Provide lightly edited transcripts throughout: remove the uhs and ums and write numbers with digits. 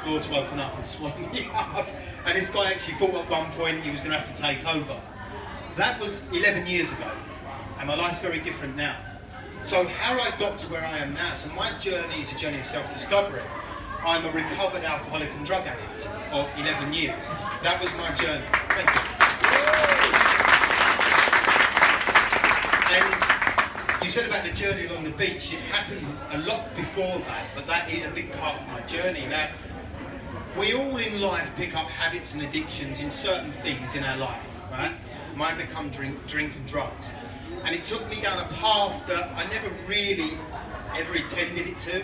floor to open up and swung me up. And this guy actually thought at one point he was going to have to take over. That was 11 years ago, and my life's very different now. So how I got to where I am now, so my journey is a journey of self-discovery. I'm a recovered alcoholic and drug addict of 11 years. That was my journey. Thank you. And you said about the journey along the beach. It happened a lot before that, but that is a big part of my journey. Now, we all in life pick up habits and addictions in certain things in our life, right? Mine become drink and drugs. And it took me down a path that I never really ever intended it to.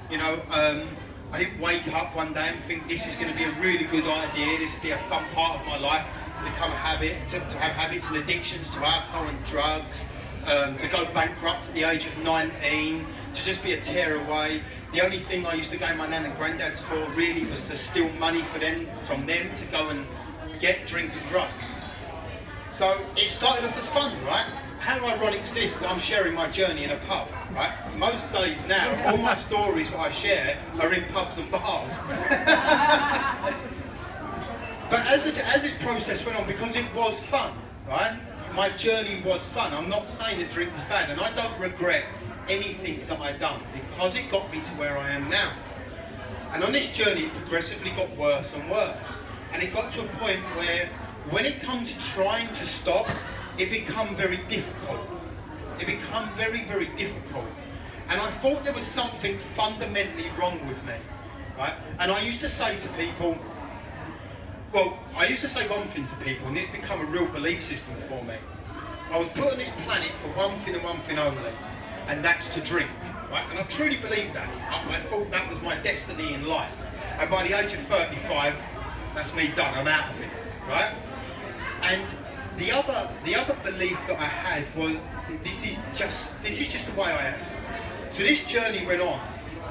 You know, I didn't wake up one day and think this is going to be a really good idea, this will be a fun part of my life, become a habit, to have habits and addictions to alcohol and drugs, to go bankrupt at the age of 19, to just be a tearaway. The only thing I used to go to my nan and granddad's for really was to steal money from them to go and get drink and drugs. So it started off as fun, right? How ironic is this? I'm sharing my journey in a pub, right? Most days now, all my stories what I share are in pubs and bars. But as this process went on, because it was fun, right? My journey was fun. I'm not saying that drink was bad, and I don't regret anything that I've done because it got me to where I am now. And on this journey, it progressively got worse and worse. And it got to a point where, when it comes to trying to stop, it became very difficult. It became very, very difficult. And I thought there was something fundamentally wrong with me, right? And I used to say to people, I used to say one thing to people, and this became a real belief system for me. I was put on this planet for one thing and one thing only, and that's to drink, right? And I truly believed that. I thought that was my destiny in life. And by the age of 35, that's me done, I'm out of it, right? And the other belief that I had was this is just the way I am. So this journey went on,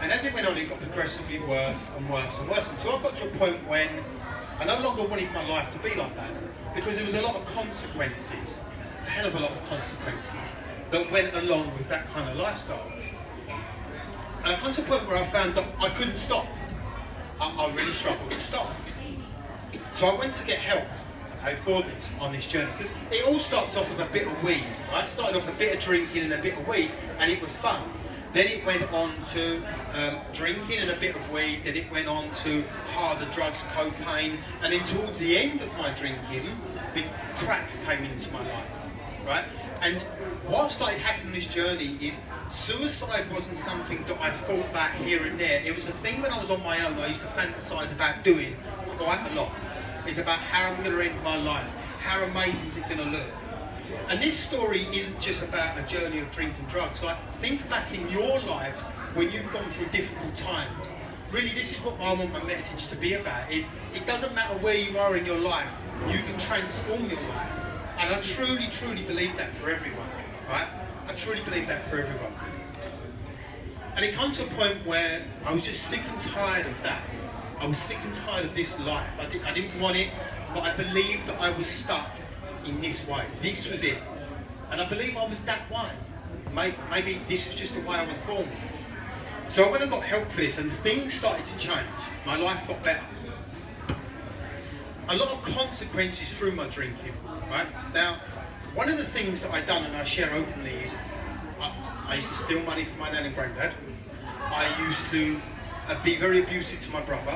and as it went on, it got progressively worse and worse and worse until I got to a point when I no longer wanted my life to be like that, because there was a lot of consequences, a hell of a lot of consequences that went along with that kind of lifestyle. And I come to a point where I found that I couldn't stop. I really struggled to stop. So I went to get help. For this, on this journey, because it all starts off with a bit of weed, right? It started off a bit of drinking and a bit of weed, and it was fun. Then it went on to drinking and a bit of weed, then it went on to harder drugs, cocaine, and then towards the end of my drinking, big crack came into my life, right? And what started happening on this journey is suicide wasn't something that I thought about here and there. It was a thing when I was on my own I used to fantasize about doing quite a lot. It's about how I'm going to end my life, how amazing is it going to look. And this story isn't just about a journey of drink and drugs. Like, think back in your lives when you've gone through difficult times. Really, this is what I want my message to be about, is it doesn't matter where you are in your life, you can transform your life. And I truly, truly believe that for everyone, right? I truly believe that for everyone. And it comes to a point where I was just sick and tired of that. I was sick and tired of this life. I didn't want it, but I believed that I was stuck in this way. This was it. And I believe I was that way. Maybe this was just the way I was born. So I went and got help for this, and things started to change. My life got better. A lot of consequences through my drinking, right? Now, one of the things that I've done, and I share openly, is I used to steal money from my nan and granddad. I used to be very abusive to my brother.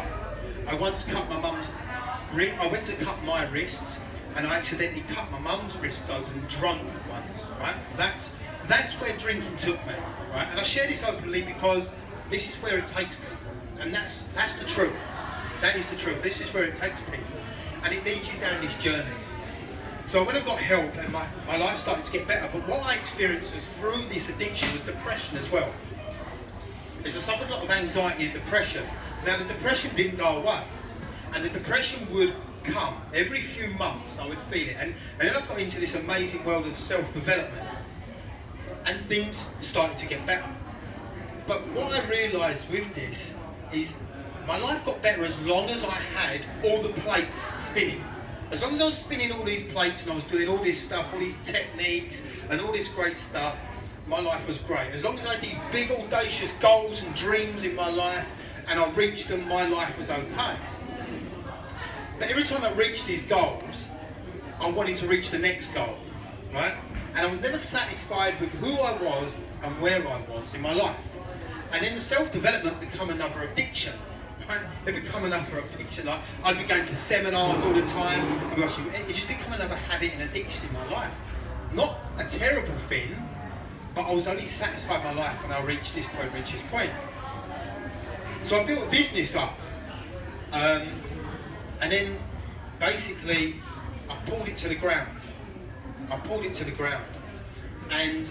I once cut my mum's wrist. I went to cut my wrists, and I accidentally cut my mum's wrists open, drunk once, right? That's where drinking took me, right? And I share this openly because this is where it takes people, and that's the truth. That is the truth. This is where it takes people, and it leads you down this journey. So when I got help, and my life started to get better, but what I experienced was through this addiction was depression as well. I suffered a lot of anxiety and depression. Now the depression didn't go away, and the depression would come every few months. I would feel it, and then I got into this amazing world of self-development, and things started to get better. But what I realised with this is my life got better as long as I had all the plates spinning. As long as I was spinning all these plates and I was doing all this stuff, all these techniques and all this great stuff, my life was great. As long as I had these big audacious goals and dreams in my life, and I reached them, my life was okay. But every time I reached these goals, I wanted to reach the next goal, right? And I was never satisfied with who I was and where I was in my life. And then the self-development became another addiction. Right? It became another addiction. Like, I'd be going to seminars all the time. It just became another habit and addiction in my life. Not a terrible thing, but I was only satisfied with my life when I reached this point, So I built a business up. And then basically I pulled it to the ground. And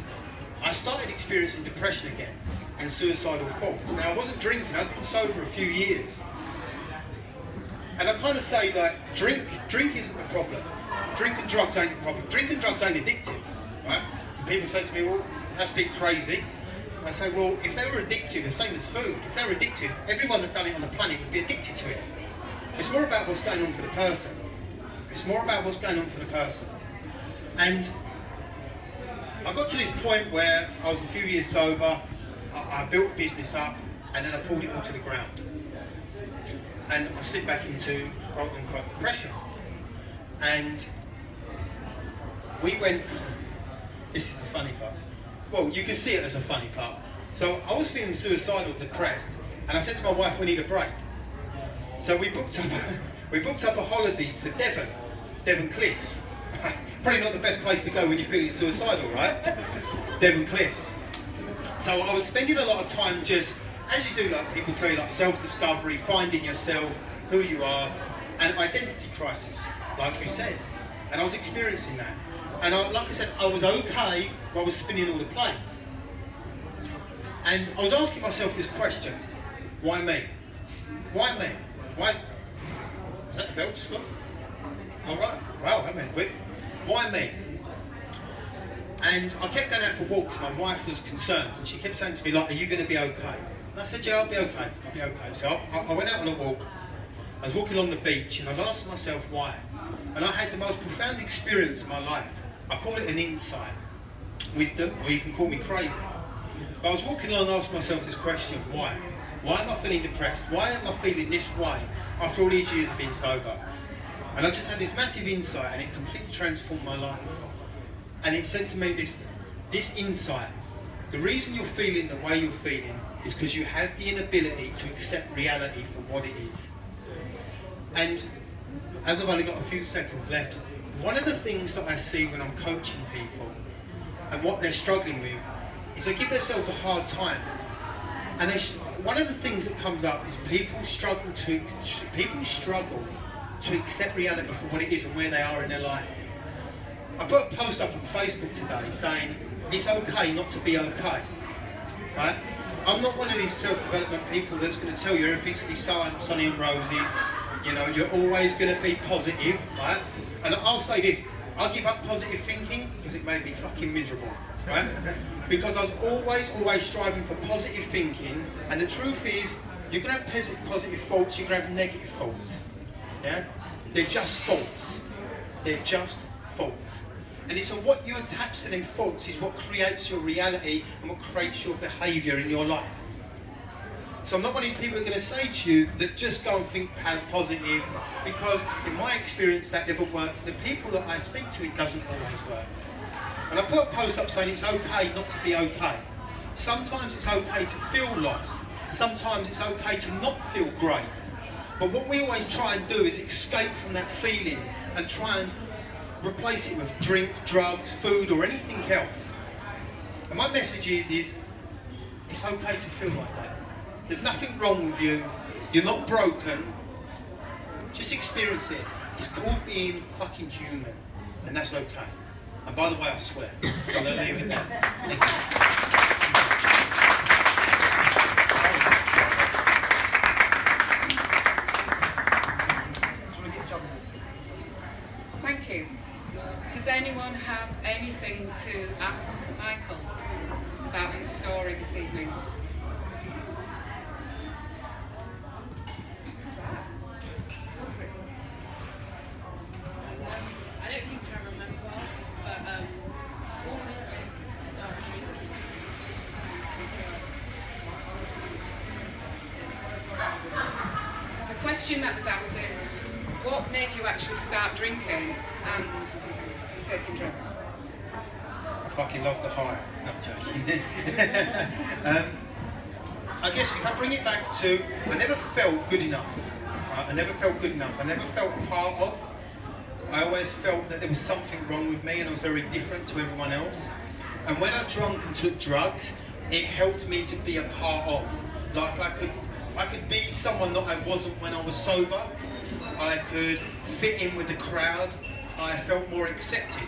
I started experiencing depression again and suicidal thoughts. Now I wasn't drinking, I'd been sober a few years. And I kind of say that drink isn't the problem. Drink and drugs ain't the problem. Drink and drugs ain't addictive, right? And people say to me, well, that's a bit crazy. I say, well, if they were addictive, the same as food, if they were addictive, everyone that done it on the planet would be addicted to it. It's more about what's going on for the person. And I got to this point where I was a few years sober, I built a business up, and then I pulled it all to the ground. And I slipped back into quote-unquote depression. And we went, this is the funny part. Well, you can see it as a funny part. So I was feeling suicidal, depressed, and I said to my wife, we need a break. So we booked up a holiday to Devon Cliffs. Probably not the best place to go when you're feeling suicidal, right? Devon Cliffs. So I was spending a lot of time just, as you do, like people tell you, like self-discovery, finding yourself, who you are, and identity crisis, like you said. And I was experiencing that. And like I said, I was okay, but I was spinning all the plates. And I was asking myself this question: why me? Why me? Why? Is that the bell just gone? All right. Wow, that went quick. Why me? And I kept going out for walks. My wife was concerned, and she kept saying to me, like, "Are you going to be okay?" And I said, "Yeah, I'll be okay. I'll be okay." So I went out on a walk. I was walking along the beach, and I was asking myself why. And I had the most profound experience of my life. I call it an insight, wisdom, or you can call me crazy. But I was walking along and asking myself this question: why? Why am I feeling depressed? Why am I feeling this way after all these years of being sober? And I just had this massive insight, and it completely transformed my life. And it said to me this insight: the reason you're feeling the way you're feeling is because you have the inability to accept reality for what it is. And as I've only got a few seconds left, one of the things that I see when I'm coaching people and what they're struggling with is they give themselves a hard time. And one of the things that comes up is people struggle to accept reality for what it is and where they are in their life. I put a post up on Facebook today saying it's okay not to be okay, right? I'm not one of these self-development people that's going to tell you everything's going to be sunny and roses. You know, you're always going to be positive, right? And I'll say this: I give up positive thinking because it made me fucking miserable, right? Because I was always striving for positive thinking, and the truth is, you're going to have positive thoughts, you're going to have negative thoughts, yeah? They're just thoughts. They're just thoughts. And it's on what you attach to them thoughts is what creates your reality and what creates your behaviour in your life. So I'm not one of these people who are going to say to you that just go and think positive, because in my experience that never works. The people that I speak to, it doesn't always work. And I put a post up saying it's okay not to be okay. Sometimes it's okay to feel lost. Sometimes it's okay to not feel great. But what we always try and do is escape from that feeling and try and replace it with drink, drugs, food, or anything else. And my message is it's okay to feel like that. There's nothing wrong with you. You're not broken. Just experience it. It's called being fucking human, and that's okay. And by the way, I swear. So I'm going to leave it there. Thank you. Thank you. Does anyone have anything to ask Michael about his story this evening? I don't think I remember, but what made you to start drinking? question that was asked is, what made you actually start drinking and taking drugs? I fucking love the high. No, I'm joking. I guess if I bring it back to, I never felt good enough. Right? I never felt good enough. I never felt a part of. I always felt that there was something wrong with me and I was very different to everyone else. And when I drank and took drugs, it helped me to be a part of. Like I could be someone that I wasn't when I was sober. I could fit in with the crowd. I felt more accepted.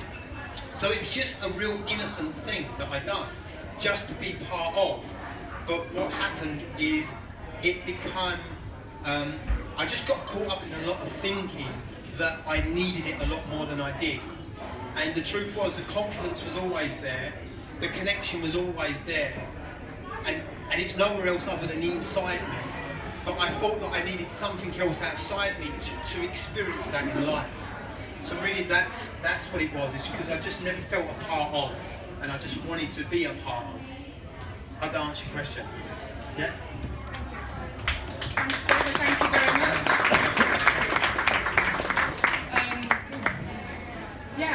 So it was just a real innocent thing that I done, just to be part of. But what happened is it became, I just got caught up in a lot of thinking that I needed it a lot more than I did. And the truth was, the confidence was always there, the connection was always there, and it's nowhere else other than inside me. But I thought that I needed something else outside me to experience that in life. So really that's what it was, it's because I just never felt a part of, and I just wanted to be a part of. I'd answer your question. Yeah? Thank you very much.